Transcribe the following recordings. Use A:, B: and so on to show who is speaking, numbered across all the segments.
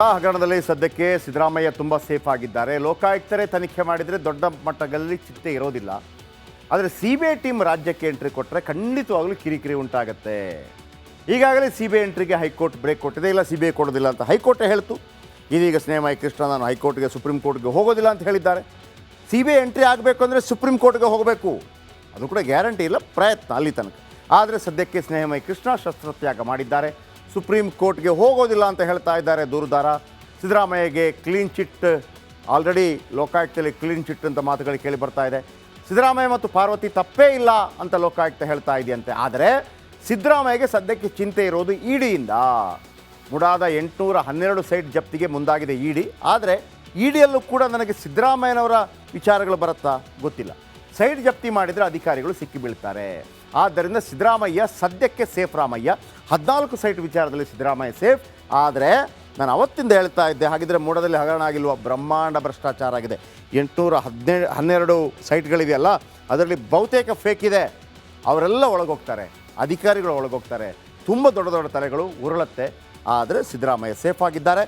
A: ಹಗರಣದಲ್ಲಿ ಸದ್ಯಕ್ಕೆ ಸಿದ್ದರಾಮಯ್ಯ ತುಂಬ ಸೇಫ್ ಆಗಿದ್ದಾರೆ. ಲೋಕಾಯುಕ್ತರೇ ತನಿಖೆ ಮಾಡಿದರೆ ದೊಡ್ಡ ಮಟ್ಟದಲ್ಲಿ ಚಿಂತೆ ಇರೋದಿಲ್ಲ. ಆದರೆ CBI ಟೀಮ್ ರಾಜ್ಯಕ್ಕೆ ಎಂಟ್ರಿ ಕೊಟ್ಟರೆ ಖಂಡಿತವಾಗ್ಲೂ ಕಿರಿಕಿರಿ ಉಂಟಾಗುತ್ತೆ. ಈಗಾಗಲೇ CBI ಎಂಟ್ರಿಗೆ ಹೈಕೋರ್ಟ್ ಬ್ರೇಕ್ ಕೊಟ್ಟಿದೆ. ಇಲ್ಲ CBI ಕೊಡೋದಿಲ್ಲ ಅಂತ ಹೈಕೋರ್ಟೇ ಹೇಳ್ತು. ಇದೀಗ ಸ್ನೇಹಮಯ ಕೃಷ್ಣ ನಾನು ಹೈಕೋರ್ಟ್ಗೆ ಸುಪ್ರೀಂ ಕೋರ್ಟ್ಗೆ ಹೋಗೋದಿಲ್ಲ ಅಂತ ಹೇಳಿದ್ದಾರೆ. CBI ಎಂಟ್ರಿ ಆಗಬೇಕು ಅಂದರೆ ಸುಪ್ರೀಂ ಕೋರ್ಟ್ಗೆ ಹೋಗಬೇಕು, ಅದು ಕೂಡ ಗ್ಯಾರಂಟಿ ಇಲ್ಲ, ಪ್ರಯತ್ನ ಅಲ್ಲಿ ತನಕ. ಆದರೆ ಸದ್ಯಕ್ಕೆ ಸ್ನೇಹಮಯ ಕೃಷ್ಣ ಶಸ್ತ್ರತ್ಯಾಗ ಮಾಡಿದ್ದಾರೆ. ಸುಪ್ರೀಂ ಕೋರ್ಟ್ಗೆ ಹೋಗೋದಿಲ್ಲ ಅಂತ ಹೇಳ್ತಾ ಇದ್ದಾರೆ ದೂರುದಾರ. ಸಿದ್ದರಾಮಯ್ಯಗೆ ಕ್ಲೀನ್ ಚಿಟ್, ಆಲ್ರೆಡಿ ಲೋಕಾಯುಕ್ತದಲ್ಲಿ ಕ್ಲೀನ್ ಚಿಟ್ ಅಂತ ಮಾತುಗಳು ಕೇಳಿ ಬರ್ತಾ ಇದೆ. ಸಿದ್ದರಾಮಯ್ಯ ಮತ್ತು ಪಾರ್ವತಿ ತಪ್ಪೇ ಇಲ್ಲ ಅಂತ ಲೋಕಾಯುಕ್ತ ಹೇಳ್ತಾ ಇದೆಯಂತೆ. ಆದರೆ ಸಿದ್ದರಾಮಯ್ಯಗೆ ಸದ್ಯಕ್ಕೆ ಚಿಂತೆ ಇರೋದು ಇಡಿಯಿಂದ. ಮುಡಾದ 812 ಸೈಟ್ ಜಪ್ತಿಗೆ ಮುಂದಾಗಿದೆ ಇಡಿ. ಆದರೆ ಇಡಿಯಲ್ಲೂ ಕೂಡ ನನಗೆ ಸಿದ್ದರಾಮಯ್ಯನವರ ವಿಚಾರಗಳು ಬರುತ್ತಾ ಗೊತ್ತಿಲ್ಲ. ಸೈಟ್ ಜಪ್ತಿ ಮಾಡಿದರೆ ಅಧಿಕಾರಿಗಳು ಸಿಕ್ಕಿ ಬೀಳ್ತಾರೆ. ಆದ್ದರಿಂದ ಸಿದ್ದರಾಮಯ್ಯ ಸದ್ಯಕ್ಕೆ ಸೇಫ್. ರಾಮಯ್ಯ 14 ಸೈಟ್ ವಿಚಾರದಲ್ಲಿ ಸಿದ್ದರಾಮಯ್ಯ ಸೇಫ್. ಆದರೆ ನಾನು ಅವತ್ತಿಂದ ಹೇಳ್ತಾ ಇದ್ದೆ, ಹಾಗಿದ್ರೆ ಮೂಡದಲ್ಲಿ ಹಗರಣ ಆಗಿಲ್ವ? ಬ್ರಹ್ಮಾಂಡ ಭ್ರಷ್ಟಾಚಾರ ಆಗಿದೆ. 812 ಸೈಟ್ಗಳಿದೆಯಲ್ಲ, ಅದರಲ್ಲಿ ಬಹುತೇಕ ಫೇಕ್ ಇದೆ. ಅವರೆಲ್ಲ ಒಳಗೋಗ್ತಾರೆ, ಅಧಿಕಾರಿಗಳು ಒಳಗೋಗ್ತಾರೆ, ತುಂಬ ದೊಡ್ಡ ದೊಡ್ಡ ತಲೆಗಳು ಉರುಳತ್ತೆ. ಆದರೆ ಸಿದ್ದರಾಮಯ್ಯ ಸೇಫ್ ಆಗಿದ್ದಾರೆ.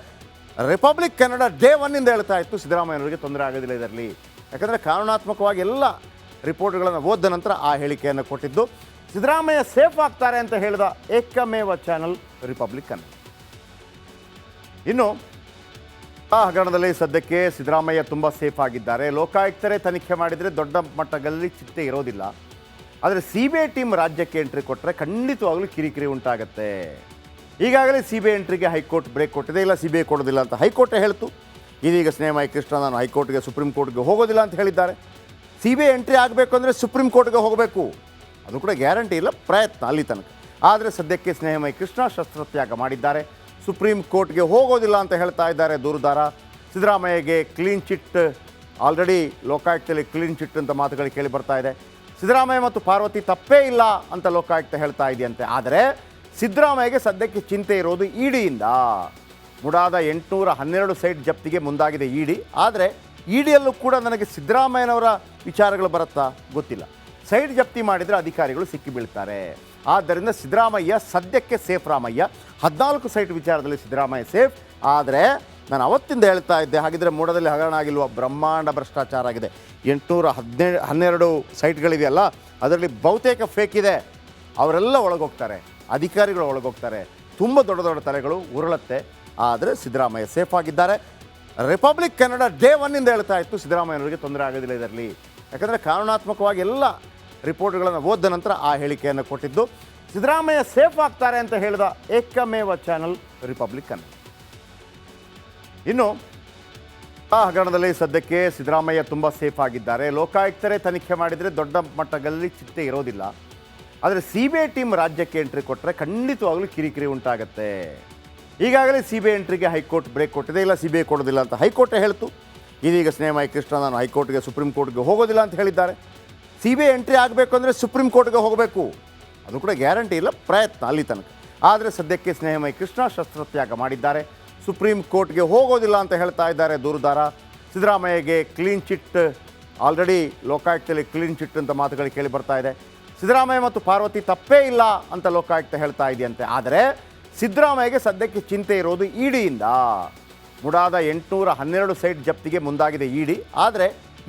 A: ರಿಪಬ್ಲಿಕ್ ಕನ್ನಡ ಡೇ ಒನ್ನಿಂದ ಹೇಳ್ತಾ ಇತ್ತು ಸಿದ್ದರಾಮಯ್ಯನವರಿಗೆ ತೊಂದರೆ ಆಗೋದಿಲ್ಲ ಇದರಲ್ಲಿ. ಯಾಕಂದರೆ ಕಾನೂನಾತ್ಮಕವಾಗಿ ಎಲ್ಲ ರಿಪೋರ್ಟ್ಗಳನ್ನು ಓದಿದ ನಂತರ ಆ ಹೇಳಿಕೆಯನ್ನು ಕೊಟ್ಟಿದ್ದು. ಸಿದ್ದರಾಮಯ್ಯ ಸೇಫ್ ಆಗ್ತಾರೆ ಅಂತ ಹೇಳಿದ ಏಕಮೇವ ಚಾನಲ್ ರಿಪಬ್ಲಿಕ್ ಕನ್ನಡ. ಇನ್ನು ಆ ಹಗರಣದಲ್ಲಿ ಸದ್ಯಕ್ಕೆ ಸಿದ್ದರಾಮಯ್ಯ ತುಂಬ ಸೇಫ್ ಆಗಿದ್ದಾರೆ. ಲೋಕಾಯುಕ್ತರೇ ತನಿಖೆ ಮಾಡಿದರೆ ದೊಡ್ಡ ಮಟ್ಟದಲ್ಲಿ ಚಿಂತೆ ಇರೋದಿಲ್ಲ. ಆದರೆ CBI ಟೀಮ್ ರಾಜ್ಯಕ್ಕೆ ಎಂಟ್ರಿ ಕೊಟ್ಟರೆ ಖಂಡಿತವಾಗ್ಲೂ ಕಿರಿಕಿರಿ ಉಂಟಾಗುತ್ತೆ. ಈಗಾಗಲೇ CBI ಎಂಟ್ರಿಗೆ ಹೈಕೋರ್ಟ್ ಬ್ರೇಕ್ ಕೊಟ್ಟಿದೆ. ಇಲ್ಲ CBI ಕೊಡೋದಿಲ್ಲ ಅಂತ ಹೈಕೋರ್ಟೇ ಹೇಳ್ತು. ಇದೀಗ ಸ್ನೇಹಮಯ ಕೃಷ್ಣ ನಾನು ಹೈಕೋರ್ಟ್ಗೆ ಸುಪ್ರೀಂ ಕೋರ್ಟ್ಗೆ ಹೋಗೋದಿಲ್ಲ ಅಂತ ಹೇಳಿದ್ದಾರೆ. CBI ಎಂಟ್ರಿ ಆಗಬೇಕು ಅಂದರೆ ಸುಪ್ರೀಂ ಕೋರ್ಟ್ಗೆ ಹೋಗಬೇಕು, ಅದು ಕೂಡ ಗ್ಯಾರಂಟಿ ಇಲ್ಲ, ಪ್ರಯತ್ನ ಅಲ್ಲಿ ತನಕ. ಆದರೆ ಸದ್ಯಕ್ಕೆ ಸ್ನೇಹಮಯ ಕೃಷ್ಣ ಶಸ್ತ್ರತ್ಯಾಗ ಮಾಡಿದ್ದಾರೆ. ಸುಪ್ರೀಂ ಕೋರ್ಟ್ಗೆ ಹೋಗೋದಿಲ್ಲ ಅಂತ ಹೇಳ್ತಾ ಇದ್ದಾರೆ ದೂರುದಾರ. ಸಿದ್ದರಾಮಯ್ಯಗೆ ಕ್ಲೀನ್ ಚಿಟ್, ಆಲ್ರೆಡಿ ಲೋಕಾಯುಕ್ತದಲ್ಲಿ ಕ್ಲೀನ್ ಚಿಟ್ ಅಂತ ಮಾತುಗಳು ಕೇಳಿ ಬರ್ತಾ ಇದೆ. ಸಿದ್ದರಾಮಯ್ಯ ಮತ್ತು ಪಾರ್ವತಿ ತಪ್ಪೇ ಇಲ್ಲ ಅಂತ ಲೋಕಾಯುಕ್ತ ಹೇಳ್ತಾ ಇದೆಯಂತೆ. ಆದರೆ ಸಿದ್ದರಾಮಯ್ಯಗೆ ಸದ್ಯಕ್ಕೆ ಚಿಂತೆ ಇರೋದು ಇಡಿಯಿಂದ. ಮುಡಾದ 812 ಸೈಟ್ ಜಪ್ತಿಗೆ ಮುಂದಾಗಿದೆ ಇಡಿ. ಆದರೆ ಇಡಿಯಲ್ಲೂ ಕೂಡ ನನಗೆ ಸಿದ್ದರಾಮಯ್ಯನವರ ವಿಚಾರಗಳು ಬರುತ್ತಾ ಗೊತ್ತಿಲ್ಲ. ಸೈಟ್ ಜಪ್ತಿ ಮಾಡಿದರೆ ಅಧಿಕಾರಿಗಳು ಸಿಕ್ಕಿ ಬೀಳ್ತಾರೆ. ಆದ್ದರಿಂದ ಸಿದ್ದರಾಮಯ್ಯ ಸದ್ಯಕ್ಕೆ ಸೇಫ್. ರಾಮಯ್ಯ 14 ಸೈಟ್ ವಿಚಾರದಲ್ಲಿ ಸಿದ್ದರಾಮಯ್ಯ ಸೇಫ್. ಆದರೆ ನಾನು ಅವತ್ತಿಂದ ಹೇಳ್ತಾ ಇದ್ದೆ, ಹಾಗಿದ್ರೆ ಮೂಡದಲ್ಲಿ ಹಗರಣ ಆಗಿಲ್ವ? ಬ್ರಹ್ಮಾಂಡ ಭ್ರಷ್ಟಾಚಾರ ಆಗಿದೆ. 812 ಸೈಟ್ಗಳಿದೆಯಲ್ಲ, ಅದರಲ್ಲಿ ಬಹುತೇಕ ಫೇಕ್ ಇದೆ. ಅವರೆಲ್ಲ ಒಳಗೋಗ್ತಾರೆ, ಅಧಿಕಾರಿಗಳು ಒಳಗೋಗ್ತಾರೆ, ತುಂಬ ದೊಡ್ಡ ದೊಡ್ಡ ತಲೆಗಳು ಉರುಳತ್ತೆ. ಆದರೆ ಸಿದ್ದರಾಮಯ್ಯ ಸೇಫ್ ಆಗಿದ್ದಾರೆ. ರಿಪಬ್ಲಿಕ್ ಕನ್ನಡ ಡೇ ಒನ್ನಿಂದ ಹೇಳ್ತಾ ಇತ್ತು ಸಿದ್ದರಾಮಯ್ಯನವರಿಗೆ ತೊಂದರೆ ಆಗೋದಿಲ್ಲ ಇದರಲ್ಲಿ. ಯಾಕಂದರೆ ಕಾನೂನಾತ್ಮಕವಾಗಿ ಎಲ್ಲ ರಿಪೋರ್ಟ್ಗಳನ್ನು ಓದಿದ ನಂತರ ಆ ಹೇಳಿಕೆಯನ್ನು ಕೊಟ್ಟಿದ್ದು. ಸಿದ್ದರಾಮಯ್ಯ ಸೇಫ್ ಆಗ್ತಾರೆ ಅಂತ ಹೇಳಿದ ಏಕಮೇವ ಚಾನಲ್ ರಿಪಬ್ಲಿಕ್ ಕನ್ನಡ. ಇನ್ನು ಆ ಹಗರಣದಲ್ಲಿ ಸದ್ಯಕ್ಕೆ ಸಿದ್ದರಾಮಯ್ಯ ತುಂಬ ಸೇಫ್ ಆಗಿದ್ದಾರೆ. ಲೋಕಾಯುಕ್ತರೇ ತನಿಖೆ ಮಾಡಿದರೆ ದೊಡ್ಡ ಮಟ್ಟದಲ್ಲಿ ಚಿಂತೆ ಇರೋದಿಲ್ಲ. ಆದರೆ CBI ಟೀಮ್ ರಾಜ್ಯಕ್ಕೆ ಎಂಟ್ರಿ ಕೊಟ್ಟರೆ ಖಂಡಿತವಾಗ್ಲೂ ಕಿರಿಕಿರಿ ಉಂಟಾಗುತ್ತೆ. ಈಗಾಗಲೇ CBI ಎಂಟ್ರಿಗೆ ಹೈಕೋರ್ಟ್ ಬ್ರೇಕ್ ಕೊಟ್ಟಿದೆ. ಇಲ್ಲ CBI ಕೊಡೋದಿಲ್ಲ ಅಂತ ಹೈಕೋರ್ಟೇ ಹೇಳ್ತು. ಇದೀಗ ಸ್ನೇಹಮಯ ಕೃಷ್ಣ ನಾನು ಹೈಕೋರ್ಟ್ಗೆ ಸುಪ್ರೀಂ ಕೋರ್ಟ್ಗೆ ಹೋಗೋದಿಲ್ಲ ಅಂತ ಹೇಳಿದ್ದಾರೆ. CBI ಎಂಟ್ರಿ ಆಗಬೇಕು ಅಂದರೆ ಸುಪ್ರೀಂ ಕೋರ್ಟ್ಗೆ ಹೋಗಬೇಕು, ಅದು ಕೂಡ ಗ್ಯಾರಂಟಿ ಇಲ್ಲ, ಪ್ರಯತ್ನ ಅಲ್ಲಿ ತನಕ. ಆದರೆ ಸದ್ಯಕ್ಕೆ ಸ್ನೇಹಮಯ ಕೃಷ್ಣ ಶಸ್ತ್ರತ್ಯಾಗ ಮಾಡಿದ್ದಾರೆ. ಸುಪ್ರೀಂ ಕೋರ್ಟ್ಗೆ ಹೋಗೋದಿಲ್ಲ ಅಂತ ಹೇಳ್ತಾ ಇದ್ದಾರೆ ದೂರುದಾರ. ಸಿದ್ದರಾಮಯ್ಯಗೆ ಕ್ಲೀನ್ ಚಿಟ್, ಆಲ್ರೆಡಿ ಲೋಕಾಯುಕ್ತದಲ್ಲಿ ಕ್ಲೀನ್ ಚಿಟ್ ಅಂತ ಮಾತುಗಳು ಕೇಳಿ ಬರ್ತಾ ಇದೆ. ಸಿದ್ದರಾಮಯ್ಯ ಮತ್ತು ಪಾರ್ವತಿ ತಪ್ಪೇ ಇಲ್ಲ ಅಂತ ಲೋಕಾಯುಕ್ತ ಹೇಳ್ತಾ ಇದೆಯಂತೆ. ಆದರೆ ಸಿದ್ದರಾಮಯ್ಯಗೆ ಸದ್ಯಕ್ಕೆ ಚಿಂತೆ ಇರೋದು ಇಡಿಯಿಂದ. ಮುಡಾದ 812 ಸೈಟ್ ಜಪ್ತಿಗೆ ಮುಂದಾಗಿದೆ ಇಡಿ. ಆದರೆ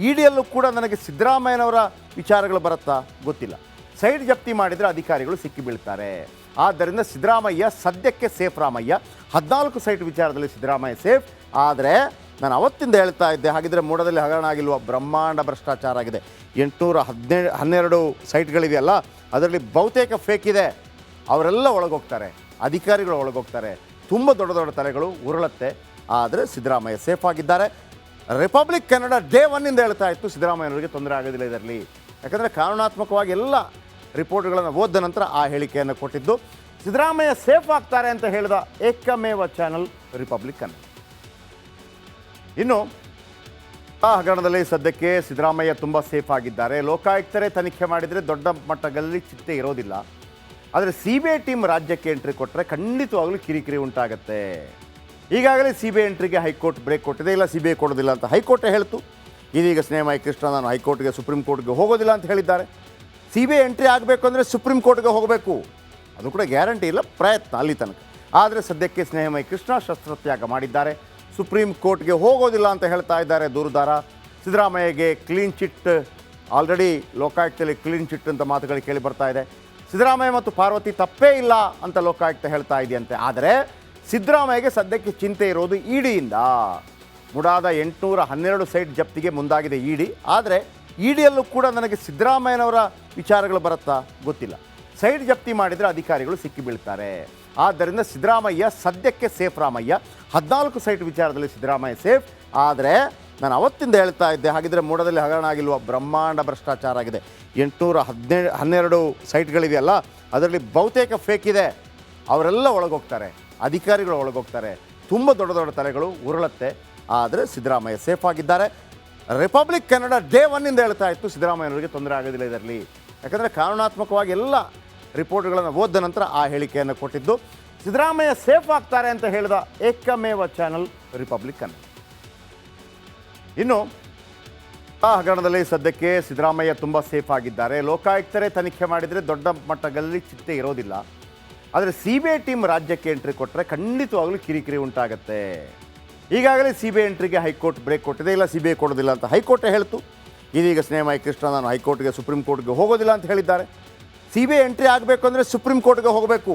A: ಇಡಿಯಲ್ಲೂ ಕೂಡ ನನಗೆ ಸಿದ್ದರಾಮಯ್ಯನವರ ವಿಚಾರಗಳು ಬರುತ್ತಾ ಗೊತ್ತಿಲ್ಲ. ಸೈಟ್ ಜಪ್ತಿ ಮಾಡಿದರೆ ಅಧಿಕಾರಿಗಳು ಸಿಕ್ಕಿ ಬೀಳ್ತಾರೆ. ಆದ್ದರಿಂದ ಸಿದ್ದರಾಮಯ್ಯ ಸದ್ಯಕ್ಕೆ ಸೇಫ್. ರಾಮಯ್ಯ 14 ಸೈಟ್ ವಿಚಾರದಲ್ಲಿ ಸಿದ್ದರಾಮಯ್ಯ ಸೇಫ್. ಆದರೆ ನಾನು ಅವತ್ತಿಂದ ಹೇಳ್ತಾ ಇದ್ದೆ, ಹಾಗಿದ್ರೆ ಮೂಡದಲ್ಲಿ ಹಗರಣ ಆಗಿಲ್ವ? ಬ್ರಹ್ಮಾಂಡ ಭ್ರಷ್ಟಾಚಾರ ಆಗಿದೆ. 812 ಸೈಟ್ಗಳಿದೆಯಲ್ಲ, ಅದರಲ್ಲಿ ಬಹುತೇಕ ಫೇಕ್ ಇದೆ. ಅವರೆಲ್ಲ ಒಳಗೋಗ್ತಾರೆ, ಅಧಿಕಾರಿಗಳು ಒಳಗೋಗ್ತಾರೆ, ತುಂಬ ದೊಡ್ಡ ದೊಡ್ಡ ತಲೆಗಳು ಉರುಳತ್ತೆ. ಆದರೆ ಸಿದ್ದರಾಮಯ್ಯ ಸೇಫ್ ಆಗಿದ್ದಾರೆ. ರಿಪಬ್ಲಿಕ್ ಕನ್ನಡ ಡೇ ಒನ್ನಿಂದ ಹೇಳ್ತಾ ಇತ್ತು ಸಿದ್ದರಾಮಯ್ಯನವರಿಗೆ ತೊಂದರೆ ಆಗೋದಿಲ್ಲ ಇದರಲ್ಲಿ. ಯಾಕಂದರೆ ಕಾನೂನಾತ್ಮಕವಾಗಿ ಎಲ್ಲ ರಿಪೋರ್ಟ್ಗಳನ್ನು ಓದಿದ ನಂತರ ಆ ಹೇಳಿಕೆಯನ್ನು ಕೊಟ್ಟಿದ್ದು. ಸಿದ್ದರಾಮಯ್ಯ ಸೇಫ್ ಆಗ್ತಾರೆ ಅಂತ ಹೇಳಿದ ಏಕಮೇವ ಚಾನಲ್ ರಿಪಬ್ಲಿಕ್ ಕನ್ನಡ. ಇನ್ನು ಆ ಹಗರಣದಲ್ಲಿ ಸದ್ಯಕ್ಕೆ ಸಿದ್ದರಾಮಯ್ಯ ತುಂಬ ಸೇಫ್ ಆಗಿದ್ದಾರೆ. ಲೋಕಾಯುಕ್ತರೇ ತನಿಖೆ ಮಾಡಿದರೆ ದೊಡ್ಡ ಮಟ್ಟದಲ್ಲಿ ಚಿಂತೆ ಇರೋದಿಲ್ಲ. ಆದರೆ CBI ಟೀಮ್ ರಾಜ್ಯಕ್ಕೆ ಎಂಟ್ರಿ ಕೊಟ್ಟರೆ ಖಂಡಿತವಾಗ್ಲೂ ಕಿರಿಕಿರಿ ಉಂಟಾಗುತ್ತೆ. ಈಗಾಗಲೇ CBI ಎಂಟ್ರಿಗೆ ಹೈಕೋರ್ಟ್ ಬ್ರೇಕ್ ಕೊಟ್ಟಿದೆ. ಇಲ್ಲ CBI ಕೊಡೋದಿಲ್ಲ ಅಂತ ಹೈಕೋರ್ಟೇ ಹೇಳ್ತು. ಇದೀಗ ಸ್ನೇಹಮಯ ಕೃಷ್ಣ ನಾನು ಹೈಕೋರ್ಟ್ಗೆ ಸುಪ್ರೀಂ ಕೋರ್ಟ್ಗೆ ಹೋಗೋದಿಲ್ಲ ಅಂತ ಹೇಳಿದ್ದಾರೆ. CBI ಎಂಟ್ರಿ ಆಗಬೇಕು ಅಂದರೆ ಸುಪ್ರೀಂ ಕೋರ್ಟ್ಗೆ ಹೋಗಬೇಕು, ಅದು ಕೂಡ ಗ್ಯಾರಂಟಿ ಇಲ್ಲ, ಪ್ರಯತ್ನ ಅಲ್ಲಿ ತನಕ. ಆದರೆ ಸದ್ಯಕ್ಕೆ ಸ್ನೇಹಮಯಿ ಕೃಷ್ಣ ಶಸ್ತ್ರತ್ಯಾಗ ಮಾಡಿದ್ದಾರೆ. ಸುಪ್ರೀಂ ಕೋರ್ಟ್ಗೆ ಹೋಗೋದಿಲ್ಲ ಅಂತ ಹೇಳ್ತಾ ಇದ್ದಾರೆ ದೂರುದಾರ. ಸಿದ್ದರಾಮಯ್ಯಗೆ ಕ್ಲೀನ್ ಚಿಟ್ ಆಲ್ರೆಡಿ ಲೋಕಾಯುಕ್ತದಲ್ಲಿ ಕ್ಲೀನ್ ಚಿಟ್ ಅಂತ ಮಾತುಗಳು ಕೇಳಿ ಬರ್ತಾ ಇದೆ. ಸಿದ್ದರಾಮಯ್ಯ ಮತ್ತು ಪಾರ್ವತಿ ತಪ್ಪೇ ಇಲ್ಲ ಅಂತ ಲೋಕಾಯುಕ್ತ ಹೇಳ್ತಾ ಇದೆಯಂತೆ. ಆದರೆ ಸಿದ್ದರಾಮಯ್ಯಗೆ ಸದ್ಯಕ್ಕೆ ಚಿಂತೆ ಇರೋದು ಇಡಿಯಿಂದ. ಮುಡಾದ 812 ಸೈಟ್ ಜಪ್ತಿಗೆ ಮುಂದಾಗಿದೆ ಇಡಿ. ಆದರೆ ಇಡಿಯಲ್ಲೂ ಕೂಡ ನನಗೆ ಸಿದ್ದರಾಮಯ್ಯನವರ ವಿಚಾರಗಳು ಬರುತ್ತಾ ಗೊತ್ತಿಲ್ಲ. ಸೈಟ್ ಜಪ್ತಿ ಮಾಡಿದರೆ ಅಧಿಕಾರಿಗಳು ಸಿಕ್ಕಿ ಬೀಳ್ತಾರೆ. ಆದ್ದರಿಂದ ಸಿದ್ದರಾಮಯ್ಯ ಸದ್ಯಕ್ಕೆ ಸೇಫ್. ರಾಮಯ್ಯ 14 ಸೈಟ್ ವಿಚಾರದಲ್ಲಿ ಸಿದ್ದರಾಮಯ್ಯ ಸೇಫ್. ಆದರೆ ನಾನು ಅವತ್ತಿಂದ ಹೇಳ್ತಾ ಇದ್ದೆ, ಹಾಗಿದ್ರೆ ಮೂಡದಲ್ಲಿ ಹಗರಣ ಆಗಿಲ್ವ? ಬ್ರಹ್ಮಾಂಡ ಭ್ರಷ್ಟಾಚಾರ ಆಗಿದೆ. 812 ಸೈಟ್ಗಳಿವೆಯಲ್ಲ, ಅದರಲ್ಲಿ ಬಹುತೇಕ ಫೇಕ್ ಇದೆ. ಅವರೆಲ್ಲ ಒಳಗೋಗ್ತಾರೆ, ಅಧಿಕಾರಿಗಳು ಒಳಗೋಗ್ತಾರೆ. ತುಂಬ ದೊಡ್ಡ ದೊಡ್ಡ ತಲೆಗಳು ಉರುಳತ್ತೆ. ಆದರೆ ಸಿದ್ದರಾಮಯ್ಯ ಸೇಫ್ ಆಗಿದ್ದಾರೆ. ರಿಪಬ್ಲಿಕ್ ಕನ್ನಡ ಡೇ ಒನ್ನಿಂದ ಹೇಳ್ತಾ ಇತ್ತು ಸಿದ್ದರಾಮಯ್ಯನವರಿಗೆ ತೊಂದರೆ ಆಗೋದಿಲ್ಲ ಇದರಲ್ಲಿ. ಯಾಕಂದರೆ ಕಾನೂನಾತ್ಮಕವಾಗಿ ಎಲ್ಲ ರಿಪೋರ್ಟ್ಗಳನ್ನು ಓದಿದ ನಂತರ ಆ ಹೇಳಿಕೆಯನ್ನು ಕೊಟ್ಟಿದ್ದು. ಸಿದ್ದರಾಮಯ್ಯ ಸೇಫ್ ಆಗ್ತಾರೆ ಅಂತ ಹೇಳಿದ ಏಕಮೇವ ಚಾನಲ್ ರಿಪಬ್ಲಿಕ್ ಕನ್ನಡ. ಇನ್ನು ಆ ಹಗರಣದಲ್ಲಿ ಸದ್ಯಕ್ಕೆ ಸಿದ್ದರಾಮಯ್ಯ ತುಂಬ ಸೇಫ್ ಆಗಿದ್ದಾರೆ. ಲೋಕಾಯುಕ್ತರೇ ತನಿಖೆ ಮಾಡಿದರೆ ದೊಡ್ಡ ಮಟ್ಟದಲ್ಲಿ ಚಿಂತೆ ಇರೋದಿಲ್ಲ. ಆದರೆ CBI ಟೀಮ್ ರಾಜ್ಯಕ್ಕೆ ಎಂಟ್ರಿ ಕೊಟ್ಟರೆ ಖಂಡಿತವಾಗಲೂ ಕಿರಿಕಿರಿ ಉಂಟಾಗುತ್ತೆ. ಈಗಾಗಲೇ CBI ಎಂಟ್ರಿಗೆ ಹೈಕೋರ್ಟ್ ಬ್ರೇಕ್ ಕೊಟ್ಟಿದೆ. ಇಲ್ಲ, CBI ಕೊಡೋದಿಲ್ಲ ಅಂತ ಹೈಕೋರ್ಟೇ ಹೇಳ್ತು. ಇದೀಗ ಸ್ನೇಹಮಯಿ ಕೃಷ್ಣ ನಾನು ಹೈಕೋರ್ಟ್ಗೆ ಸುಪ್ರೀಂ ಕೋರ್ಟ್ಗೆ ಹೋಗೋದಿಲ್ಲ ಅಂತ ಹೇಳಿದ್ದಾರೆ. CBI ಎಂಟ್ರಿ ಆಗಬೇಕು ಅಂದರೆ ಸುಪ್ರೀಂ ಕೋರ್ಟ್ಗೆ ಹೋಗಬೇಕು.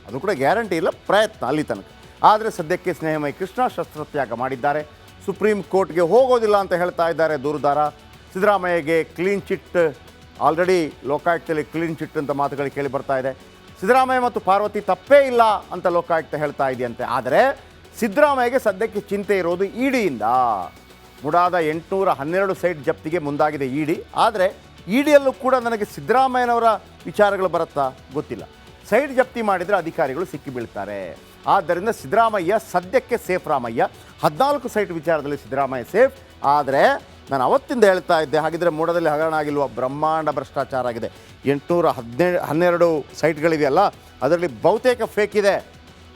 A: ಅದು ಕೂಡ ಗ್ಯಾರಂಟಿ ಇಲ್ಲ, ಪ್ರಯತ್ನ ಅಲ್ಲಿ ತನಕ. ಆದರೆ ಸದ್ಯಕ್ಕೆ ಸ್ನೇಹಮಯಿ ಕೃಷ್ಣ ಶಸ್ತ್ರತ್ಯಾಗ ಮಾಡಿದ್ದಾರೆ. ಸುಪ್ರೀಂ ಕೋರ್ಟ್ಗೆ ಹೋಗೋದಿಲ್ಲ ಅಂತ ಹೇಳ್ತಾ ಇದ್ದಾರೆ ದೂರುದಾರ. ಸಿದ್ದರಾಮಯ್ಯಗೆ ಕ್ಲೀನ್ ಚಿಟ್ ಆಲ್ರೆಡಿ ಲೋಕಾಯುಕ್ತದಲ್ಲಿ ಕ್ಲೀನ್ ಚಿಟ್ ಅಂತ ಮಾತುಗಳು ಕೇಳಿ ಬರ್ತಾ ಇದೆ. ಸಿದ್ದರಾಮಯ್ಯ ಮತ್ತು ಪಾರ್ವತಿ ತಪ್ಪೇ ಇಲ್ಲ ಅಂತ ಲೋಕಾಯುಕ್ತ ಹೇಳ್ತಾ ಇದೆಯಂತೆ. ಆದರೆ ಸಿದ್ದರಾಮಯ್ಯಗೆ ಸದ್ಯಕ್ಕೆ ಚಿಂತೆ ಇರೋದು ಇಡಿಯಿಂದ. ಮುಡಾದ 812 ಸೈಟ್ ಜಪ್ತಿಗೆ ಮುಂದಾಗಿದೆ ಇಡಿ. ಆದರೆ ಇಡಿಯಲ್ಲೂ ಕೂಡ ನನಗೆ ಸಿದ್ದರಾಮಯ್ಯನವರ ವಿಚಾರಗಳು ಬರುತ್ತಾ ಗೊತ್ತಿಲ್ಲ. ಸೈಟ್ ಜಪ್ತಿ ಮಾಡಿದರೆ ಅಧಿಕಾರಿಗಳು ಸಿಕ್ಕಿ ಬೀಳ್ತಾರೆ. ಆದ್ದರಿಂದ ಸಿದ್ದರಾಮಯ್ಯ ಸದ್ಯಕ್ಕೆ ಸೇಫ್. ರಾಮಯ್ಯ 14 ಸೈಟ್ ವಿಚಾರದಲ್ಲಿ ಸಿದ್ದರಾಮಯ್ಯ ಸೇಫ್. ಆದರೆ ನಾನು ಅವತ್ತಿಂದ ಹೇಳ್ತಾ ಇದ್ದೆ, ಹಾಗಿದ್ರೆ ಮೂಡದಲ್ಲಿ ಹಗರಣ ಆಗಿಲ್ವ? ಬ್ರಹ್ಮಾಂಡ ಭ್ರಷ್ಟಾಚಾರ ಆಗಿದೆ. 812 ಸೈಟ್ಗಳಿವೆಯಲ್ಲ, ಅದರಲ್ಲಿ ಬಹುತೇಕ ಫೇಕ್ ಇದೆ.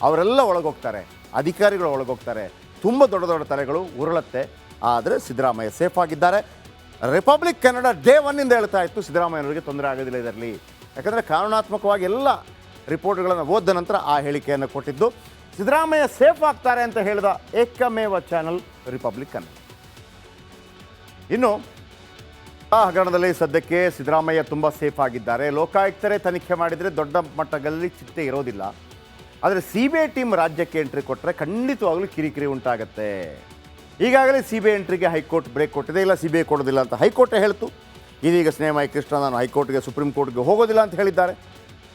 A: ಅವರೆಲ್ಲ ಒಳಗೋಗ್ತಾರೆ, ಅಧಿಕಾರಿಗಳು ಒಳಗೋಗ್ತಾರೆ. ತುಂಬ ದೊಡ್ಡ ದೊಡ್ಡ ತಲೆಗಳು ಉರುಳತ್ತೆ. ಆದರೆ ಸಿದ್ದರಾಮಯ್ಯ ಸೇಫ್ ಆಗಿದ್ದಾರೆ. ರಿಪಬ್ಲಿಕ್ ಕನ್ನಡ ಡೇ ಒನ್ನಿಂದ ಹೇಳ್ತಾ ಇತ್ತು ಸಿದ್ದರಾಮಯ್ಯನವರಿಗೆ ತೊಂದರೆ ಆಗೋದಿಲ್ಲ ಇದರಲ್ಲಿ. ಯಾಕಂದರೆ ಕಾನೂನಾತ್ಮಕವಾಗಿ ಎಲ್ಲ ರಿಪೋರ್ಟ್ಗಳನ್ನು ಓದಿದ ನಂತರ ಆ ಹೇಳಿಕೆಯನ್ನು ಕೊಟ್ಟಿದ್ದು. ಸಿದ್ದರಾಮಯ್ಯ ಸೇಫ್ ಆಗ್ತಾರೆ ಅಂತ ಹೇಳಿದ ಏಕಮೇವ ಚಾನಲ್ ರಿಪಬ್ಲಿಕ್ ಕನ್ನಡ. ಇನ್ನು ಆ ಹಗರಣದಲ್ಲಿ ಸದ್ಯಕ್ಕೆ ಸಿದ್ದರಾಮಯ್ಯ ತುಂಬ ಸೇಫ್ ಆಗಿದ್ದಾರೆ. ಲೋಕಾಯುಕ್ತರೇ ತನಿಖೆ ಮಾಡಿದರೆ ದೊಡ್ಡ ಮಟ್ಟದಲ್ಲಿ ಚಿಂತೆ ಇರೋದಿಲ್ಲ. ಆದರೆ CBI ಟೀಮ್ ರಾಜ್ಯಕ್ಕೆ ಎಂಟ್ರಿ ಕೊಟ್ಟರೆ ಖಂಡಿತವಾಗಲೂ ಕಿರಿಕಿರಿ ಉಂಟಾಗುತ್ತೆ. ಈಗಾಗಲೇ CBI ಎಂಟ್ರಿಗೆ ಹೈಕೋರ್ಟ್ ಬ್ರೇಕ್ ಕೊಟ್ಟಿದೆ. ಇಲ್ಲ, CBI ಕೊಡೋದಿಲ್ಲ ಅಂತ ಹೈಕೋರ್ಟೇ ಹೇಳ್ತು. ಇದೀಗ ಸ್ನೇಹಮಯಿ ಕೃಷ್ಣ ನಾನು ಹೈಕೋರ್ಟ್ಗೆ ಸುಪ್ರೀಂ ಕೋರ್ಟ್ಗೆ ಹೋಗೋದಿಲ್ಲ ಅಂತ ಹೇಳಿದ್ದಾರೆ.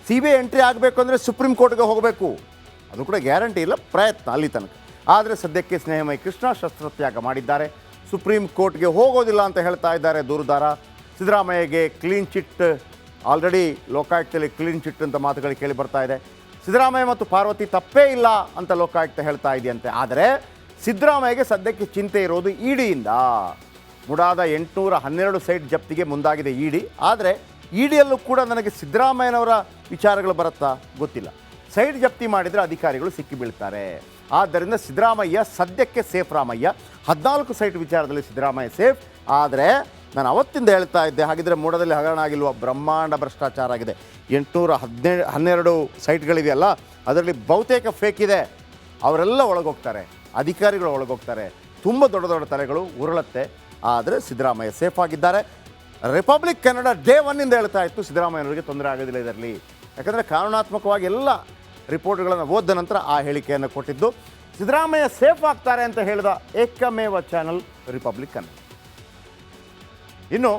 A: CBI ಎಂಟ್ರಿ ಆಗಬೇಕು ಅಂದರೆ ಸುಪ್ರೀಂ ಕೋರ್ಟ್ಗೆ ಹೋಗಬೇಕು. ಅದು ಕೂಡ ಗ್ಯಾರಂಟಿ ಇಲ್ಲ, ಪ್ರಯತ್ನ ಅಲ್ಲಿ ತನಕ. ಆದರೆ ಸದ್ಯಕ್ಕೆ ಸ್ನೇಹಮಯಿ ಕೃಷ್ಣ ಶಸ್ತ್ರತ್ಯಾಗ ಮಾಡಿದ್ದಾರೆ. ಸುಪ್ರೀಂ ಕೋರ್ಟ್ಗೆ ಹೋಗೋದಿಲ್ಲ ಅಂತ ಹೇಳ್ತಾ ಇದ್ದಾರೆ ದೂರುದಾರ. ಸಿದ್ದರಾಮಯ್ಯಗೆ ಕ್ಲೀನ್ ಚಿಟ್ ಆಲ್ರೆಡಿ ಲೋಕಾಯುಕ್ತದಲ್ಲಿ ಕ್ಲೀನ್ ಚಿಟ್ ಅಂತ ಮಾತುಗಳು ಕೇಳಿ ಬರ್ತಾ ಇದೆ. ಸಿದ್ದರಾಮಯ್ಯ ಮತ್ತು ಪಾರ್ವತಿ ತಪ್ಪೇ ಇಲ್ಲ ಅಂತ ಲೋಕಾಯುಕ್ತ ಹೇಳ್ತಾ ಇದೆಯಂತೆ. ಆದರೆ ಸಿದ್ದರಾಮಯ್ಯಗೆ ಸದ್ಯಕ್ಕೆ ಚಿಂತೆ ಇರೋದು ಇಡಿಯಿಂದ. ಮುಡಾದ 812 ಸೈಟ್ ಜಪ್ತಿಗೆ ಮುಂದಾಗಿದೆ ಇಡಿ. ಆದರೆ ಇಡಿಯಲ್ಲೂ ಕೂಡ ನನಗೆ ಸಿದ್ದರಾಮಯ್ಯನವರ ವಿಚಾರಗಳು ಬರುತ್ತಾ ಗೊತ್ತಿಲ್ಲ. ಸೈಟ್ ಜಪ್ತಿ ಮಾಡಿದರೆ ಅಧಿಕಾರಿಗಳು ಸಿಕ್ಕಿ ಬೀಳ್ತಾರೆ. ಆದ್ದರಿಂದ ಸಿದ್ದರಾಮಯ್ಯ ಸದ್ಯಕ್ಕೆ ಸೇಫ್. ರಾಮಯ್ಯ 14 ಸೈಟ್ ವಿಚಾರದಲ್ಲಿ ಸಿದ್ದರಾಮಯ್ಯ ಸೇಫ್. ಆದರೆ ನಾನು ಅವತ್ತಿಂದ ಹೇಳ್ತಾ ಇದ್ದೆ, ಹಾಗಿದ್ರೆ ಮೂಡದಲ್ಲಿ ಹಗರಣ ಆಗಿಲ್ವ? ಬ್ರಹ್ಮಾಂಡ ಭ್ರಷ್ಟಾಚಾರ ಆಗಿದೆ. 812 ಸೈಟ್ಗಳಿವೆಯಲ್ಲ, ಅದರಲ್ಲಿ ಬಹುತೇಕ ಫೇಕ್ ಇದೆ. ಅವರೆಲ್ಲ ಒಳಗೋಗ್ತಾರೆ, ಅಧಿಕಾರಿಗಳು ಒಳಗೋಗ್ತಾರೆ. ತುಂಬ ದೊಡ್ಡ ದೊಡ್ಡ ತಲೆಗಳು ಉರುಳತ್ತೆ. ಆದರೆ ಸಿದ್ದರಾಮಯ್ಯ ಸೇಫ್ ಆಗಿದ್ದಾರೆ. ರಿಪಬ್ಲಿಕ್ ಕನ್ನಡ ಡೇ ಒನ್ನಿಂದ ಹೇಳ್ತಾ ಇತ್ತು ಸಿದ್ದರಾಮಯ್ಯನವರಿಗೆ ತೊಂದರೆ ಆಗೋದಿಲ್ಲ ಇದರಲ್ಲಿ. ಯಾಕಂದರೆ ಕಾನೂನಾತ್ಮಕವಾಗಿ ಎಲ್ಲ ರಿಪೋರ್ಟ್ಗಳನ್ನು ಓದಿದ ನಂತರ ಆ ಹೇಳಿಕೆಯನ್ನು ಕೊಟ್ಟಿದ್ದು. ಸಿದ್ದರಾಮಯ್ಯ ಸೇಫ್ ಆಗ್ತಾರೆ ಅಂತ ಹೇಳಿದ ಏಕಮೇವ ಚಾನಲ್ ರಿಪಬ್ಲಿಕ್ ಕನ್ನಡ. ಇನ್ನು